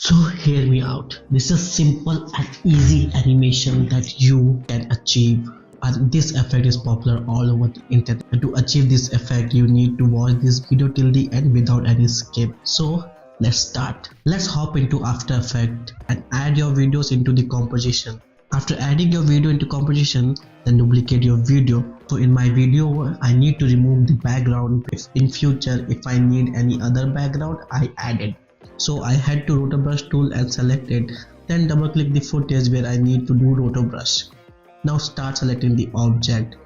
So hear me out. This is simple and easy animation that you can achieve. And this effect is popular all over the internet. And to achieve this effect, you need to watch this video till the end without any skip. So let's start. Let's hop into After Effects and add your videos into the composition. After adding your video into composition, then duplicate your video. So in my video, I need to remove the background. If in future, if I need any other background, I add it. So I head to rotor brush tool and select it, then double click the footage where I need to do rotor brush. Now start selecting the object,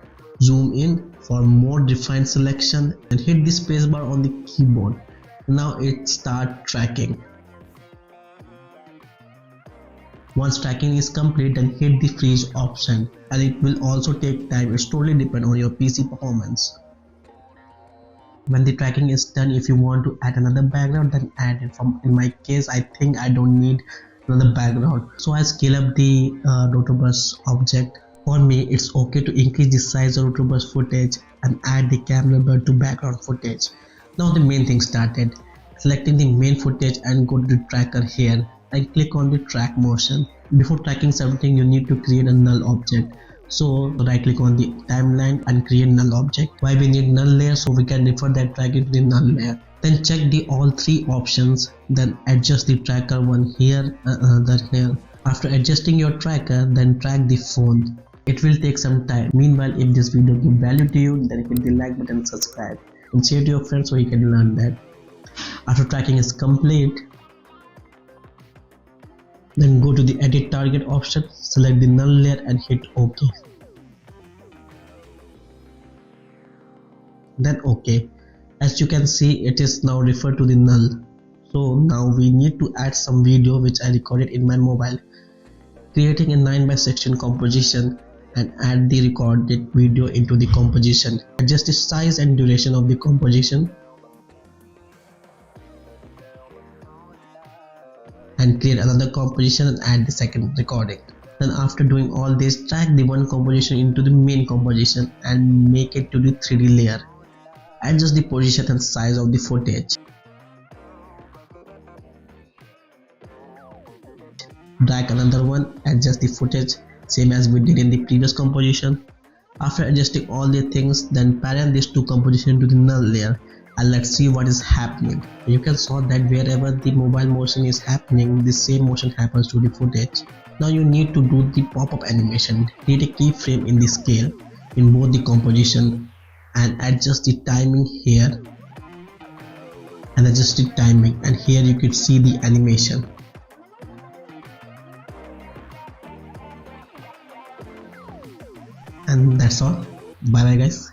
zoom in for more defined selection and hit the spacebar on the keyboard. Now it start tracking. Once tracking is complete, then hit the freeze option, and it will also take time. It's totally depend on your PC performance. When the tracking is done, if you want to add another background, then add it. In my case, I think I don't need another background, so I scale up the rotor brush object. For me, it's okay to increase the size of rotor brush footage and add the camera blur to background footage. Now the main thing started. Selecting the main footage and go to the tracker here and click on the track motion. Before tracking something, you need to create a null object. So right click on the timeline and create null object. Why we need null layer? So we can refer that tracking to the null layer. Then check the all three options, then adjust the tracker, one here and another here. After adjusting your tracker, then track the phone. It will take some time. Meanwhile, if this video give value to you, then hit the like button, subscribe and share to your friends so you can learn that. After tracking is complete, then go to the edit target option, select the null layer and hit OK. Then OK. As you can see, it is now referred to the null. So now we need to add some video which I recorded in my mobile. Creating a 9:16 composition and add the recorded video into the composition. Adjust the size and duration of the composition and create another composition and add the second recording. Then after doing all this, drag the one composition into the main composition and make it to the 3D layer. Adjust the position and size of the footage. Drag another one, adjust the footage same as we did in the previous composition. After adjusting all the things, then parent these two compositions to the null layer. And let's see what is happening. You can saw that wherever the mobile motion is happening, the same motion happens to the footage. Now you need to do the pop-up animation. Create a keyframe in the scale in both the composition and adjust the timing here and adjust the timing, and here you could see the animation. And that's all. Bye bye guys.